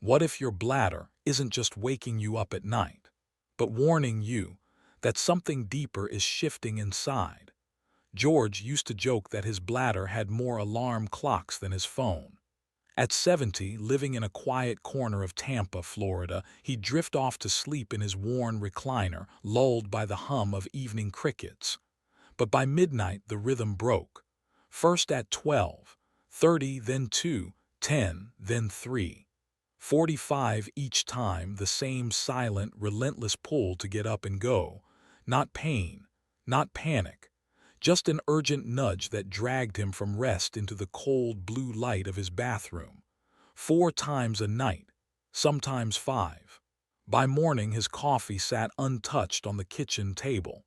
What if your bladder isn't just waking you up at night, but warning you that something deeper is shifting inside? George used to joke that his bladder had more alarm clocks than his phone. At 70, living in a quiet corner of Tampa, Florida, he'd drift off to sleep in his worn recliner, lulled by the hum of evening crickets. But by midnight, the rhythm broke. First at 12:30, then 2:10, then 3:45, each time the same silent, relentless pull to get up and go. Not pain, not panic, just an urgent nudge that dragged him from rest into the cold blue light of his bathroom. 4 times a night, sometimes 5. By morning, his coffee sat untouched on the kitchen table.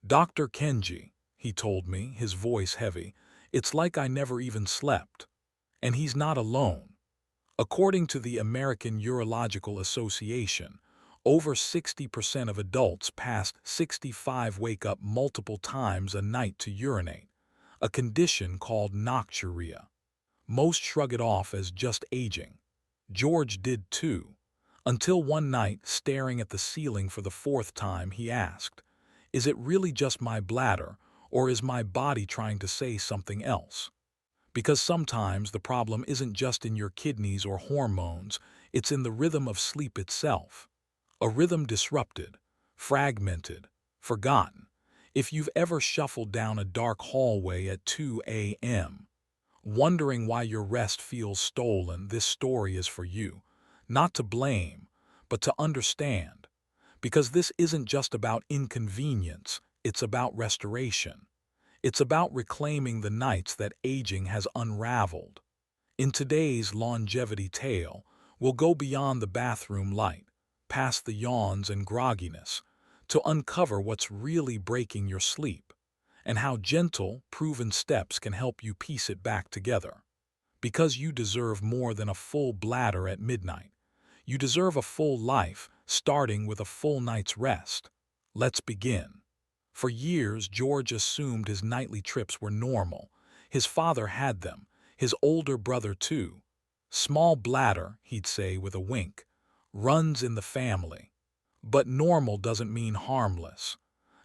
"Dr. Kenji," he told me, his voice heavy, "it's like I never even slept." And he's not alone. According to the American Urological Association, over 60% of adults past 65 wake up multiple times a night to urinate, a condition called nocturia. Most shrug it off as just aging. George did too, until one night, staring at the ceiling for the fourth time, he asked, "Is it really just my bladder, or is my body trying to say something else?" Because sometimes the problem isn't just in your kidneys or hormones, it's in the rhythm of sleep itself. A rhythm disrupted, fragmented, forgotten. If you've ever shuffled down a dark hallway at 2 a.m., wondering why your rest feels stolen, this story is for you. Not to blame, but to understand. Because this isn't just about inconvenience, it's about restoration. It's about reclaiming the nights that aging has unraveled. In today's longevity tale, we'll go beyond the bathroom light, past the yawns and grogginess, to uncover what's really breaking your sleep, and how gentle, proven steps can help you piece it back together. Because you deserve more than a full bladder at midnight. You deserve a full life, starting with a full night's rest. Let's begin. For years, George assumed his nightly trips were normal. His father had them, his older brother too. "Small bladder," he'd say with a wink, "runs in the family." But normal doesn't mean harmless.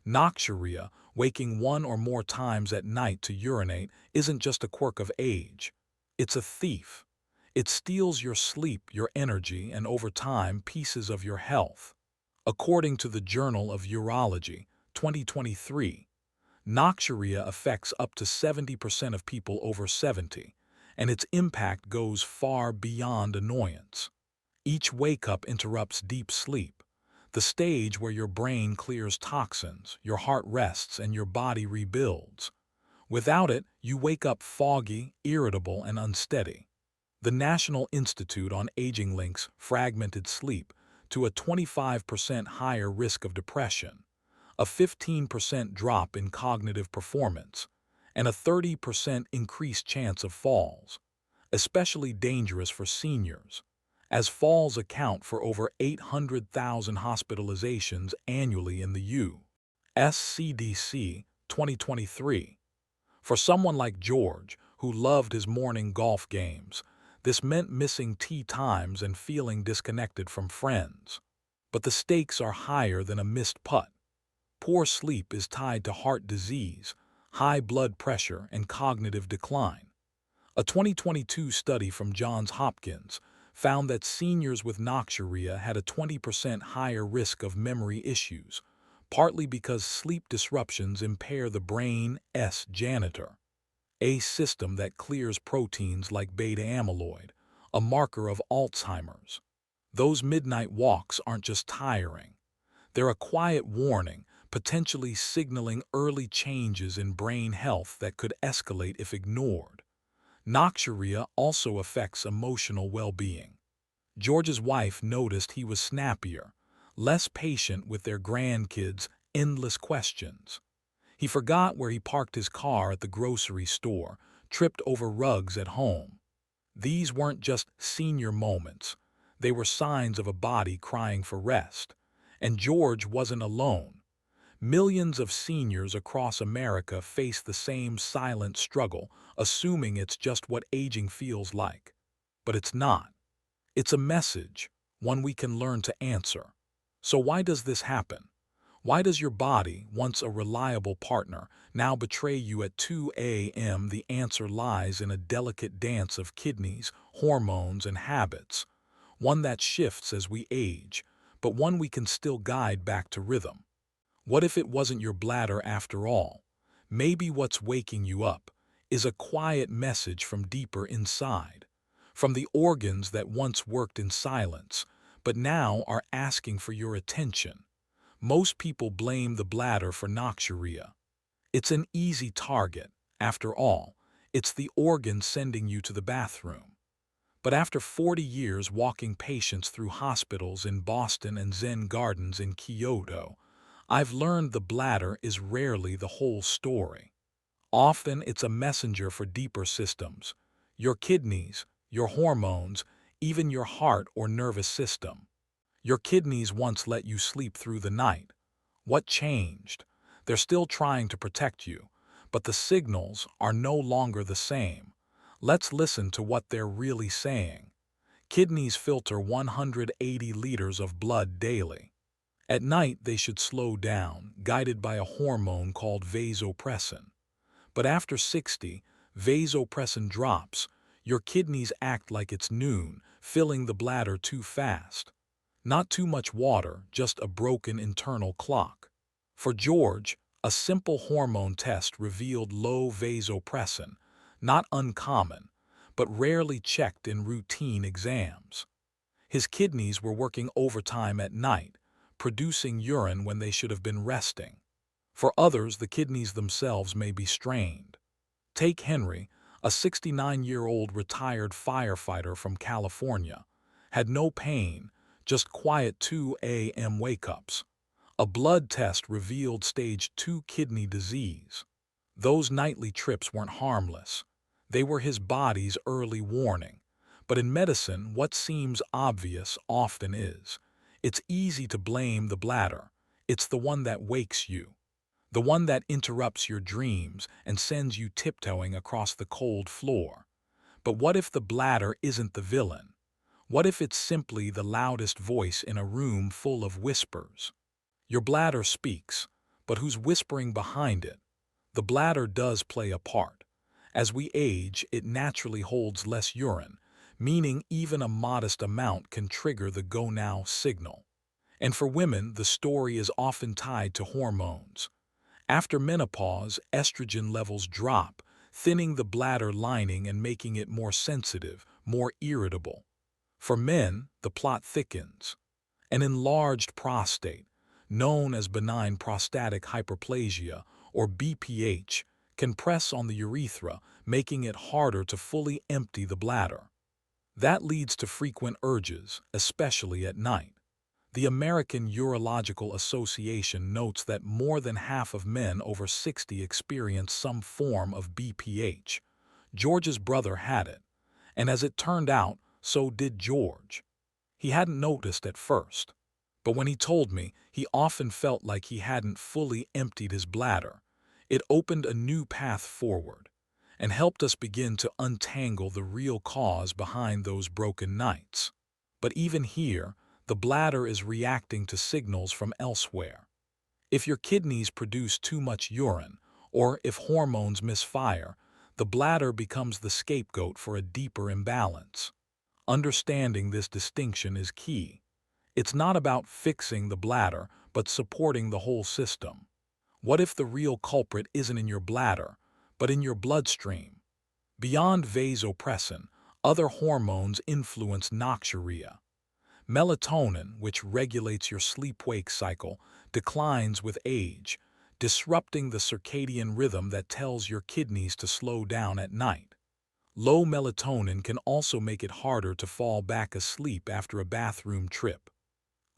Nocturia, waking one or more times at night to urinate, isn't just a quirk of age. It's a thief. It steals your sleep, your energy, and over time, pieces of your health. According to the Journal of Urology, 2023, nocturia affects up to 70% of people over 70, and its impact goes far beyond annoyance. Each wake-up interrupts deep sleep, the stage where your brain clears toxins, your heart rests, and your body rebuilds. Without it, you wake up foggy, irritable, and unsteady. The National Institute on Aging links fragmented sleep to a 25% higher risk of depression, a 15% drop in cognitive performance, and a 30% increased chance of falls, especially dangerous for seniors, as falls account for over 800,000 hospitalizations annually in the U.S. CDC 2023. For someone like George, who loved his morning golf games, this meant missing tea times and feeling disconnected from friends. But the stakes are higher than a missed putt. Poor sleep is tied to heart disease, high blood pressure, and cognitive decline. A 2022 study from Johns Hopkins found that seniors with nocturia had a 20% higher risk of memory issues, partly because sleep disruptions impair the brain's janitor, a system that clears proteins like beta amyloid, a marker of Alzheimer's. Those midnight walks aren't just tiring. They're a quiet warning, potentially signaling early changes in brain health that could escalate if ignored. Nocturia also affects emotional well-being. George's wife noticed he was snappier, less patient with their grandkids' endless questions. He forgot where he parked his car at the grocery store, tripped over rugs at home. These weren't just senior moments. They were signs of a body crying for rest. And George wasn't alone. Millions of seniors across America face the same silent struggle, assuming it's just what aging feels like. But it's not. It's a message, one we can learn to answer. So why does this happen? Why does your body, once a reliable partner, now betray you at 2 a.m.? The answer lies in a delicate dance of kidneys, hormones, and habits. One that shifts as we age, but one we can still guide back to rhythm. What if it wasn't your bladder after all? Maybe what's waking you up is a quiet message from deeper inside, from the organs that once worked in silence, but now are asking for your attention. Most people blame the bladder for noxuria. It's an easy target. After all, it's the organ sending you to the bathroom. But after 40 years walking patients through hospitals in Boston and Zen gardens in Kyoto, I've learned the bladder is rarely the whole story. Often it's a messenger for deeper systems, your kidneys, your hormones, even your heart or nervous system. Your kidneys once let you sleep through the night. What changed? They're still trying to protect you, but the signals are no longer the same. Let's listen to what they're really saying. Kidneys filter 180 liters of blood daily. At night, they should slow down, guided by a hormone called vasopressin. But after 60, vasopressin drops. Your kidneys act like it's noon, filling the bladder too fast. Not too much water, just a broken internal clock. For George, a simple hormone test revealed low vasopressin, not uncommon, but rarely checked in routine exams. His kidneys were working overtime at night, producing urine when they should have been resting. For others, the kidneys themselves may be strained. Take Henry, a 69-year-old retired firefighter from California. Had no pain, just quiet 2 a.m. wake-ups. A blood test revealed stage 2 kidney disease. Those nightly trips weren't harmless. They were his body's early warning. But in medicine, what seems obvious often is. It's easy to blame the bladder. It's the one that wakes you. The one that interrupts your dreams and sends you tiptoeing across the cold floor. But what if the bladder isn't the villain? What if it's simply the loudest voice in a room full of whispers? Your bladder speaks, but who's whispering behind it? The bladder does play a part. As we age, it naturally holds less urine, meaning even a modest amount can trigger the go now signal. And for women, the story is often tied to hormones. After menopause, estrogen levels drop, thinning the bladder lining and making it more sensitive, more irritable. For men, the plot thickens. An enlarged prostate, known as benign prostatic hyperplasia or BPH, can press on the urethra, making it harder to fully empty the bladder. That leads to frequent urges, especially at night. The American Urological Association notes that more than half of men over 60 experience some form of BPH. George's brother had it, and as it turned out, so did George. He hadn't noticed at first, but when he told me, he often felt like he hadn't fully emptied his bladder. It opened a new path forward and helped us begin to untangle the real cause behind those broken nights. But even here, the bladder is reacting to signals from elsewhere. If your kidneys produce too much urine, or if hormones misfire, the bladder becomes the scapegoat for a deeper imbalance. Understanding this distinction is key. It's not about fixing the bladder, but supporting the whole system. What if the real culprit isn't in your bladder, but in your bloodstream? Beyond vasopressin, other hormones influence noxuria. Melatonin, which regulates your sleep-wake cycle, declines with age, disrupting the circadian rhythm that tells your kidneys to slow down at night. Low melatonin can also make it harder to fall back asleep after a bathroom trip.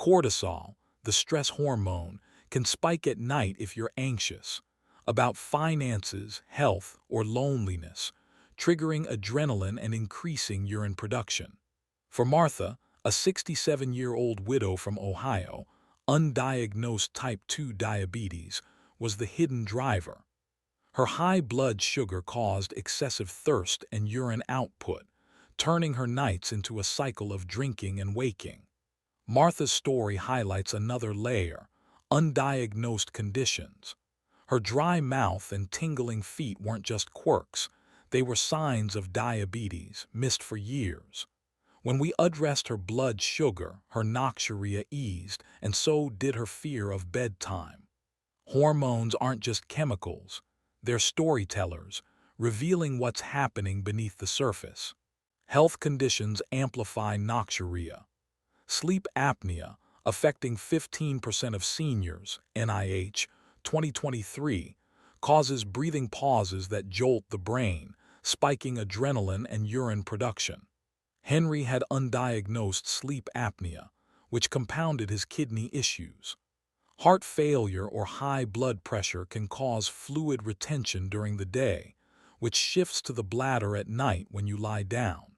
Cortisol, the stress hormone, can spike at night if you're anxious about finances, health, or loneliness, triggering adrenaline and increasing urine production. For Martha, a 67-year-old widow from Ohio, undiagnosed type 2 diabetes was the hidden driver. Her high blood sugar caused excessive thirst and urine output, turning her nights into a cycle of drinking and waking. Martha's story highlights another layer: undiagnosed conditions. Her dry mouth and tingling feet weren't just quirks, they were signs of diabetes, missed for years. When we addressed her blood sugar, her noxuria eased, and so did her fear of bedtime. Hormones aren't just chemicals, they're storytellers, revealing what's happening beneath the surface. Health conditions amplify noxuria. Sleep apnea, affecting 15% of seniors, NIH, 2023, causes breathing pauses that jolt the brain, spiking adrenaline and urine production. Henry had undiagnosed sleep apnea, which compounded his kidney issues. Heart failure or high blood pressure can cause fluid retention during the day, which shifts to the bladder at night when you lie down.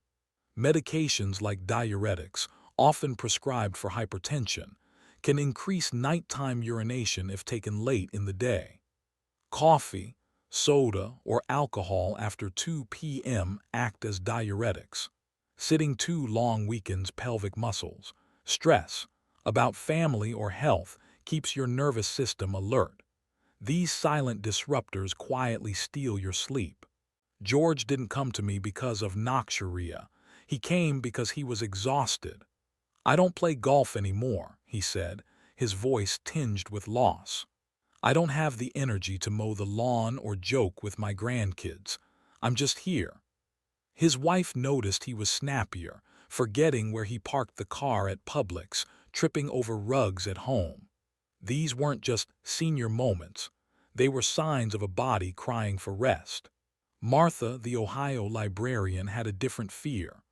Medications like diuretics, often prescribed for hypertension, can increase nighttime urination if taken late in the day. Coffee, soda, or alcohol after 2 p.m. act as diuretics. Sitting too long weakens pelvic muscles. Stress about family or health keeps your nervous system alert. These silent disruptors quietly steal your sleep. George didn't come to me because of noxuria. He came because he was exhausted. "I don't play golf anymore," he said, his voice tinged with loss. "I don't have the energy to mow the lawn or joke with my grandkids. I'm just here." His wife noticed he was snappier, forgetting where he parked the car at Publix, tripping over rugs at home. These weren't just senior moments. They were signs of a body crying for rest. Martha, the Ohio librarian, had a different fear.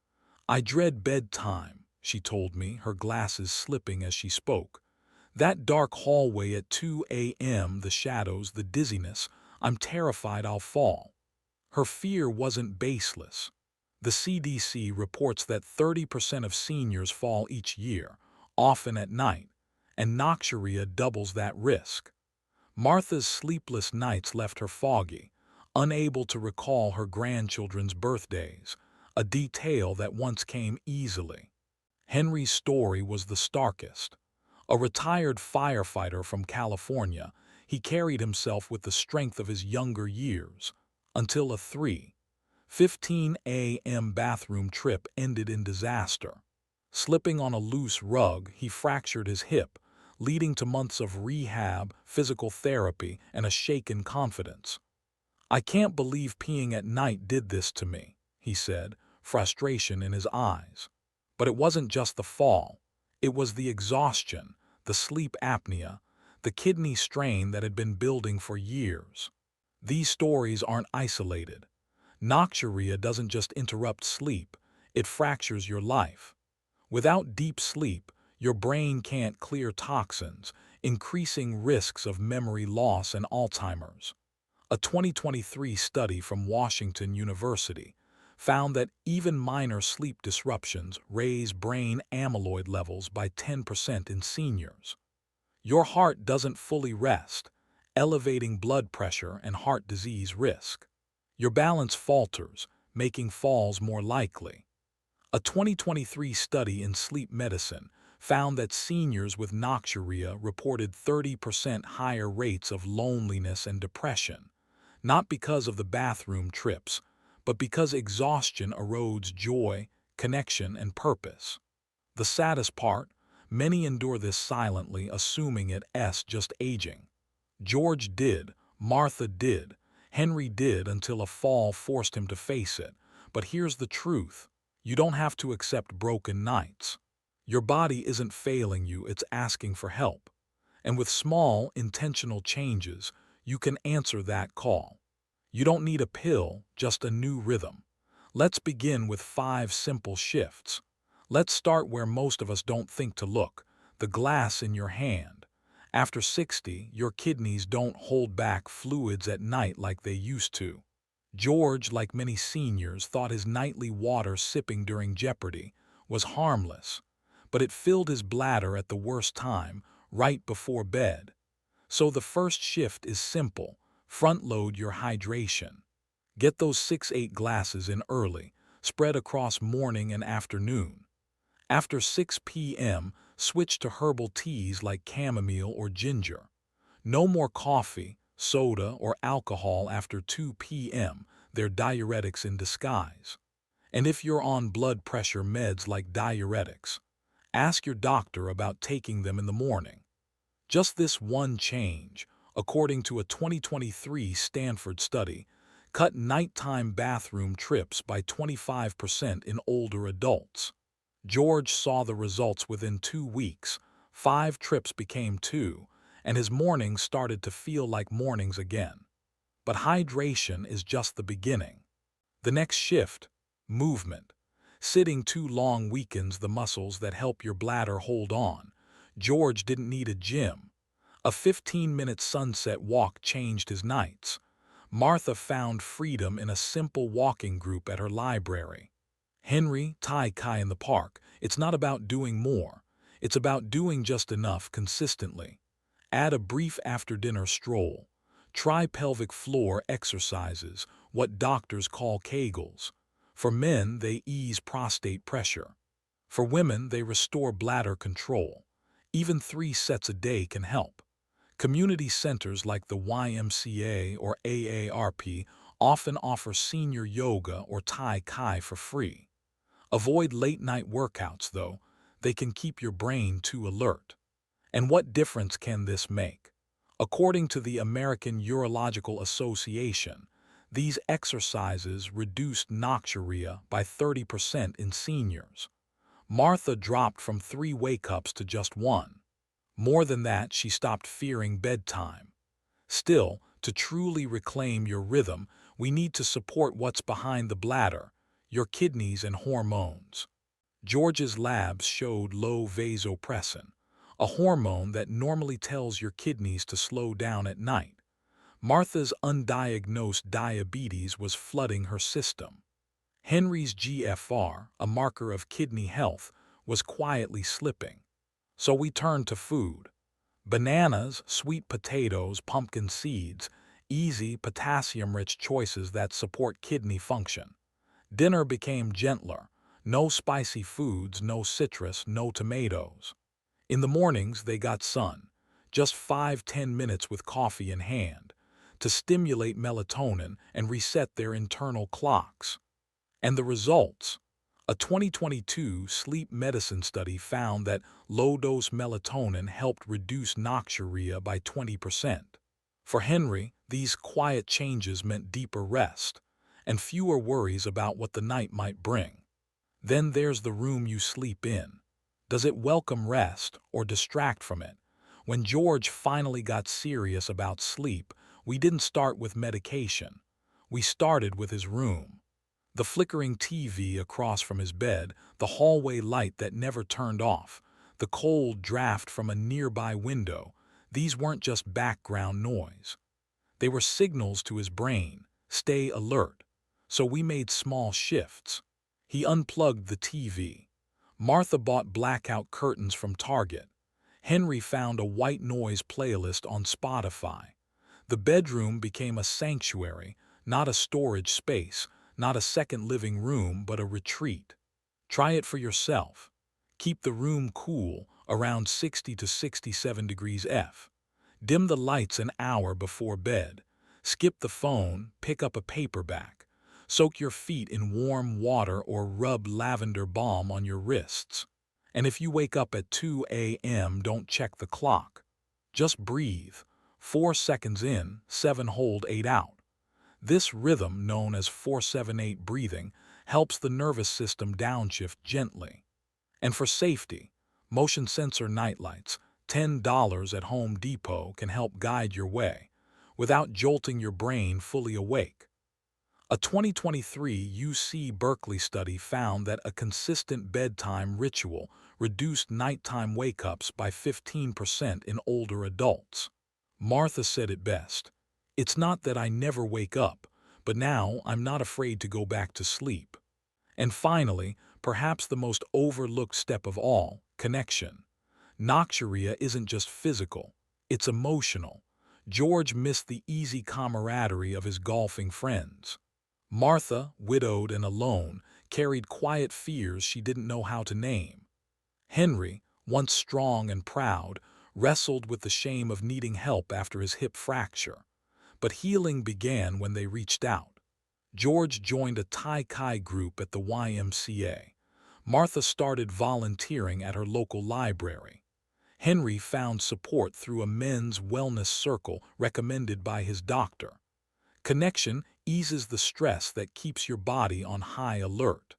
"I dread bedtime," she told me, her glasses slipping as she spoke. "That dark hallway at 2 a.m., the shadows, the dizziness, I'm terrified I'll fall." Her fear wasn't baseless. The CDC reports that 30% of seniors fall each year, often at night, and noxuria doubles that risk. Martha's sleepless nights left her foggy, unable to recall her grandchildren's birthdays, a detail that once came easily. Henry's story was the starkest. A retired firefighter from California, he carried himself with the strength of his younger years, until a 3:15 a.m. bathroom trip ended in disaster. Slipping on a loose rug, he fractured his hip, leading to months of rehab, physical therapy, and a shaken confidence. "I can't believe peeing at night did this to me," he said, frustration in his eyes. But it wasn't just the fall. It was the exhaustion, the sleep apnea, the kidney strain that had been building for years. These stories aren't isolated. Noxuria doesn't just interrupt sleep, it fractures your life. Without deep sleep, your brain can't clear toxins, increasing risks of memory loss and Alzheimer's. A 2023 study from Washington University found that even minor sleep disruptions raise brain amyloid levels by 10% in seniors. Your heart doesn't fully rest, elevating blood pressure and heart disease risk. Your balance falters, making falls more likely. A 2023 study in sleep medicine found that seniors with noxuria reported 30% higher rates of loneliness and depression, not because of the bathroom trips, but because exhaustion erodes joy, connection, and purpose. The saddest part, many endure this silently, assuming it's just aging. George did, Martha did, Henry did until a fall forced him to face it. But here's the truth: you don't have to accept broken nights. Your body isn't failing you, it's asking for help. And with small, intentional changes, you can answer that call. You don't need a pill, just a new rhythm. Let's begin with 5 simple shifts. Let's start where most of us don't think to look: the glass in your hand. After 60, your kidneys don't hold back fluids at night like they used to. George, like many seniors, thought his nightly water sipping during Jeopardy was harmless, but it filled his bladder at the worst time, right before bed. So the first shift is simple: front load your hydration. Get those 6-8 glasses in early. spread across morning and afternoon. After 6 p.m., switch to herbal teas like chamomile or ginger. No more coffee, soda, or alcohol after 2 p.m. They're diuretics in disguise. And if you're on blood pressure meds like diuretics, ask your doctor about taking them in the morning. Just this one change, according to a 2023 Stanford study, cut nighttime bathroom trips by 25% in older adults. George saw the results within 2 weeks. 5 trips became 2, and his mornings started to feel like mornings again. But hydration is just the beginning. The next shift, movement. Sitting too long weakens the muscles that help your bladder hold on. George didn't need a gym. A 15-minute sunset walk changed his nights. Martha found freedom in a simple walking group at her library. Henry, Tai Kai in the park. It's not about doing more. It's about doing just enough consistently. Add a brief after-dinner stroll. Try pelvic floor exercises, what doctors call Kegels. For men, they ease prostate pressure. For women, they restore bladder control. Even 3 sets a day can help. Community centers like the YMCA or AARP often offer senior yoga or Tai Chi for free. Avoid late-night workouts, though. They can keep your brain too alert. And what difference can this make? According to the American Urological Association, these exercises reduced noxuria by 30% in seniors. Martha dropped from 3 wake-ups to just 1. More than that, she stopped fearing bedtime. Still, to truly reclaim your rhythm, we need to support what's behind the bladder, your kidneys and hormones. George's labs showed low vasopressin, a hormone that normally tells your kidneys to slow down at night. Martha's undiagnosed diabetes was flooding her system. Henry's GFR, a marker of kidney health, was quietly slipping. So we turned to food. Bananas, sweet potatoes, pumpkin seeds, easy, potassium-rich choices that support kidney function. Dinner became gentler. No spicy foods, no citrus, no tomatoes. In the mornings, they got sun. Just 5–10 minutes with coffee in hand to stimulate melatonin and reset their internal clocks. And the results? A 2022 sleep medicine study found that low-dose melatonin helped reduce noxuria by 20%. For Henry, these quiet changes meant deeper rest and fewer worries about what the night might bring. Then there's the room you sleep in. Does it welcome rest or distract from it? When George finally got serious about sleep, we didn't start with medication. We started with his room. The flickering TV across from his bed, the hallway light that never turned off, the cold draft from a nearby window, these weren't just background noise. They were signals to his brain, stay alert. So we made small shifts. He unplugged the TV. Martha bought blackout curtains from Target. Henry found a white noise playlist on Spotify. The bedroom became a sanctuary, not a storage space, not a second living room, but a retreat. Try it for yourself. Keep the room cool, around 60 to 67 degrees F. Dim the lights an hour before bed. Skip the phone, pick up a paperback. Soak your feet in warm water or rub lavender balm on your wrists. And if you wake up at 2 a.m., don't check the clock. Just breathe. 4 seconds in, 7 hold, 8 out. This rhythm, known as 4-7-8 breathing, helps the nervous system downshift gently. And for safety, motion sensor nightlights, $10 at Home Depot, can help guide your way without jolting your brain fully awake. A 2023 UC Berkeley study found that a consistent bedtime ritual reduced nighttime wake-ups by 15% in older adults. Martha said it best. It's not that I never wake up, but now I'm not afraid to go back to sleep. And finally, perhaps the most overlooked step of all, connection. Noxuria isn't just physical, it's emotional. George missed the easy camaraderie of his golfing friends. Martha, widowed and alone, carried quiet fears she didn't know how to name. Henry, once strong and proud, wrestled with the shame of needing help after his hip fracture. But healing began when they reached out. George joined a Tai Chi group at the YMCA. Martha started volunteering at her local library. Henry found support through a men's wellness circle recommended by his doctor. Connection eases the stress that keeps your body on high alert.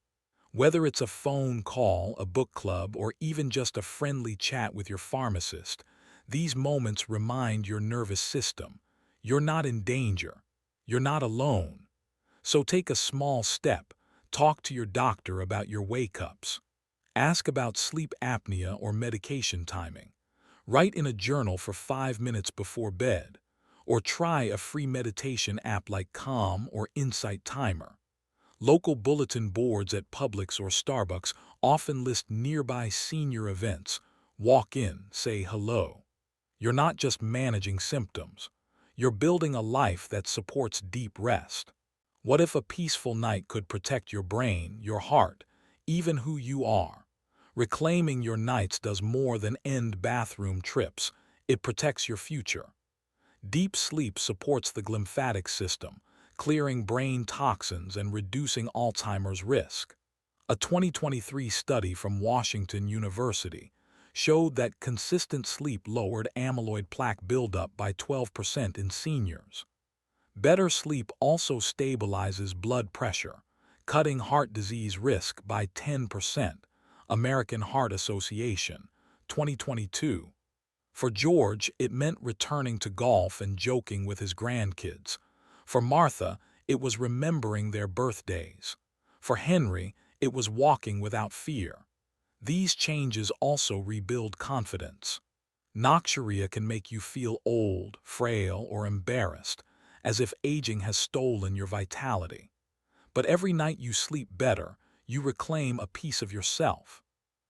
Whether it's a phone call, a book club, or even just a friendly chat with your pharmacist, these moments remind your nervous system you're not in danger, you're not alone. So take a small step, talk to your doctor about your wake-ups. Ask about sleep apnea or medication timing. Write in a journal for 5 minutes before bed, or try a free meditation app like Calm or Insight Timer. Local bulletin boards at Publix or Starbucks often list nearby senior events. Walk in, say hello. You're not just managing symptoms. You're building a life that supports deep rest. What if a peaceful night could protect your brain, your heart, even who you are? Reclaiming your nights does more than end bathroom trips. It protects your future. Deep sleep supports the glymphatic system, clearing brain toxins and reducing Alzheimer's risk. A 2023 study from Washington University showed that consistent sleep lowered amyloid plaque buildup by 12% in seniors. Better sleep also stabilizes blood pressure, cutting heart disease risk by 10%. American Heart Association, 2022. For George, it meant returning to golf and joking with his grandkids. For Martha, it was remembering their birthdays. For Henry, it was walking without fear. These changes also rebuild confidence. Noxuria can make you feel old, frail, or embarrassed, as if aging has stolen your vitality. But every night you sleep better, you reclaim a piece of yourself.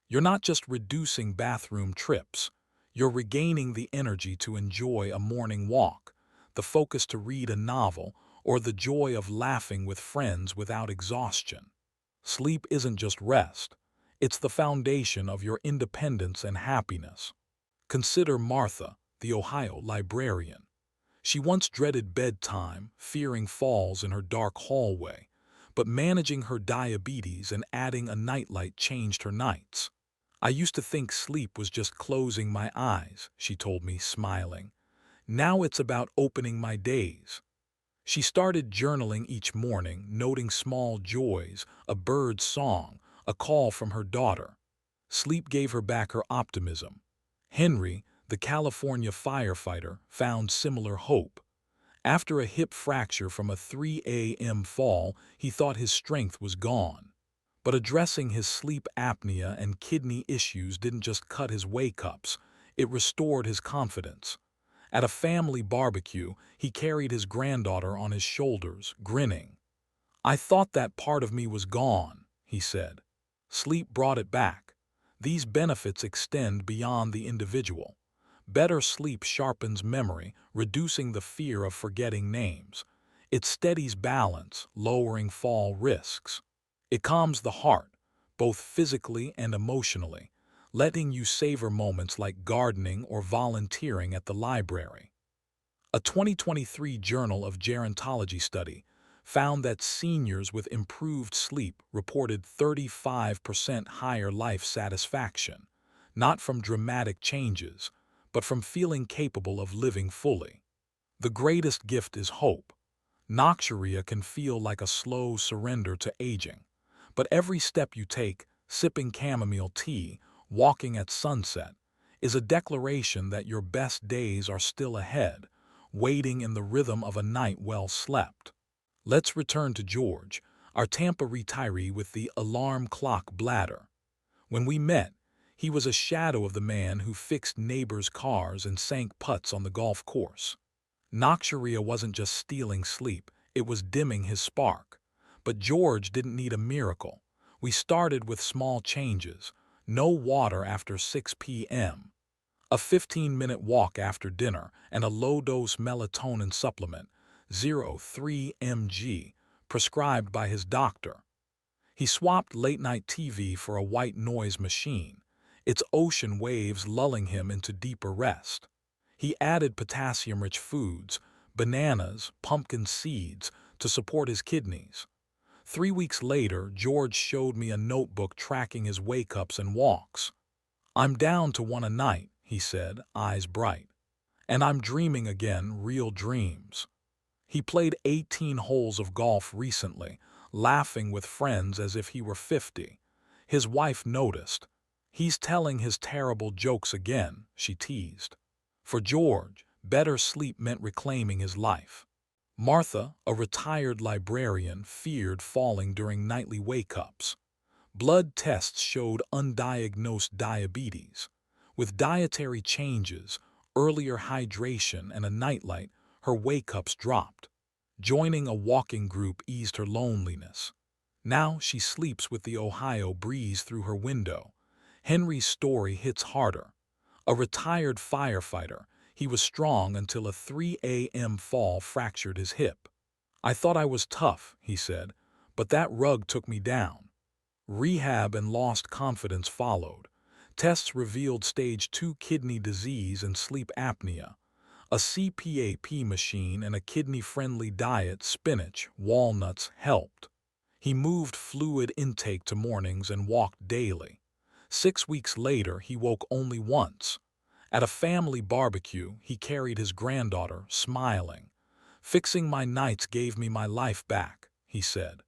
You're not just reducing bathroom trips. You're regaining the energy to enjoy a morning walk, the focus to read a novel, or the joy of laughing with friends without exhaustion. Sleep isn't just rest. It's the foundation of your independence and happiness. Consider Martha, the Ohio librarian. She once dreaded bedtime, fearing falls in her dark hallway, but managing her diabetes and adding a nightlight changed her nights. "I used to think sleep was just closing my eyes," she told me, smiling. "Now it's about opening my days." She started journaling each morning, noting small joys, a bird's song, a call from her daughter. Sleep gave her back her optimism. Henry, the California firefighter, found similar hope. After a hip fracture from a 3 a.m. fall, he thought his strength was gone. But addressing his sleep apnea and kidney issues didn't just cut his wake-ups, it restored his confidence. At a family barbecue, he carried his granddaughter on his shoulders, grinning. "I thought that part of me was gone," he said. Sleep brought it back. These benefits extend beyond the individual. Better sleep sharpens memory, reducing the fear of forgetting names. It steadies balance, lowering fall risks. It calms the heart, both physically and emotionally, letting you savor moments like gardening or volunteering at the library. A 2023 Journal of Gerontology study found that seniors with improved sleep reported 35% higher life satisfaction, not from dramatic changes, but from feeling capable of living fully. The greatest gift is hope. Noxuria can feel like a slow surrender to aging, but every step you take, sipping chamomile tea, walking at sunset, is a declaration that your best days are still ahead, waiting in the rhythm of a night well slept. Let's return to George, our Tampa retiree with the alarm clock bladder. When we met, he was a shadow of the man who fixed neighbors' cars and sank putts on the golf course. Noxuria wasn't just stealing sleep, it was dimming his spark. But George didn't need a miracle. We started with small changes: no water after 6 p.m., a 15-minute walk after dinner, and a low-dose melatonin supplement, 0.3 mg, prescribed by his doctor. He swapped late-night TV for a white noise machine, its ocean waves lulling him into deeper rest. He added potassium-rich foods, bananas, pumpkin seeds, to support his kidneys. 3 weeks later, George showed me a notebook tracking his wake-ups and walks. "I'm down to one a night," he said, eyes bright. "And I'm dreaming again, real dreams." He played 18 holes of golf recently, laughing with friends as if he were 50. His wife noticed. "He's telling his terrible jokes again," she teased. For George, better sleep meant reclaiming his life. Martha, a retired librarian, feared falling during nightly wake-ups. Blood tests showed undiagnosed diabetes. With dietary changes, earlier hydration, and a nightlight, her wake-ups dropped. Joining a walking group eased her loneliness. Now she sleeps with the Ohio breeze through her window. Henry's story hits harder. A retired firefighter, he was strong until a 3 a.m. fall fractured his hip. "I thought I was tough," he said, "but that rug took me down." Rehab and lost confidence followed. Tests revealed stage 2 kidney disease and sleep apnea. A CPAP machine and a kidney-friendly diet, spinach, walnuts, helped. He moved fluid intake to mornings and walked daily. 6 weeks later, he woke only once. At a family barbecue, he carried his granddaughter, smiling. "Fixing my nights gave me my life back," he said.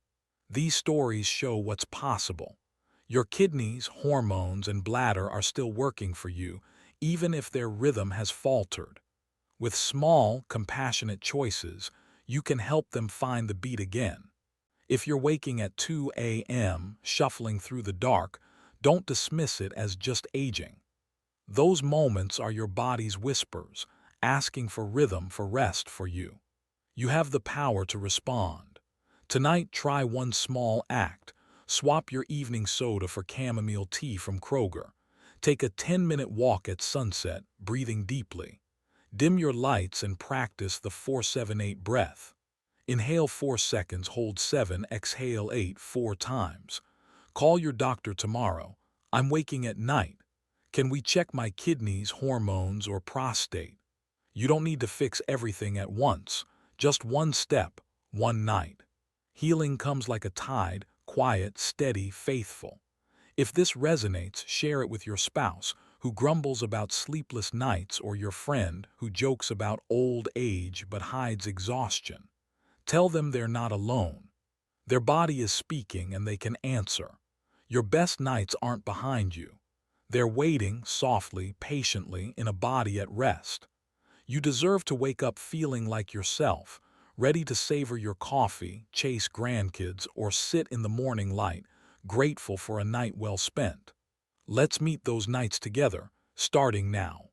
These stories show what's possible. Your kidneys, hormones, and bladder are still working for you, even if their rhythm has faltered. With small, compassionate choices, you can help them find the beat again. If you're waking at 2 a.m., shuffling through the dark, don't dismiss it as just aging. Those moments are your body's whispers, asking for rhythm, for rest for you. You have the power to respond. Tonight, try one small act. Swap your evening soda for chamomile tea from Kroger. Take a 10-minute walk at sunset, breathing deeply. Dim your lights and practice the 4-7-8 breath. Inhale 4 seconds, hold 7, exhale 8 4 times. Call your doctor tomorrow. "I'm waking at night. Can we check my kidneys, hormones, or prostate?" You don't need to fix everything at once. Just one step, one night. Healing comes like a tide, quiet, steady, faithful. If this resonates, share it with your spouse, who grumbles about sleepless nights, or your friend, who jokes about old age but hides exhaustion. Tell them they're not alone. Their body is speaking and they can answer. Your best nights aren't behind you. They're waiting, softly, patiently, in a body at rest. You deserve to wake up feeling like yourself, ready to savor your coffee, chase grandkids, or sit in the morning light, grateful for a night well spent. Let's meet those nights together, starting now.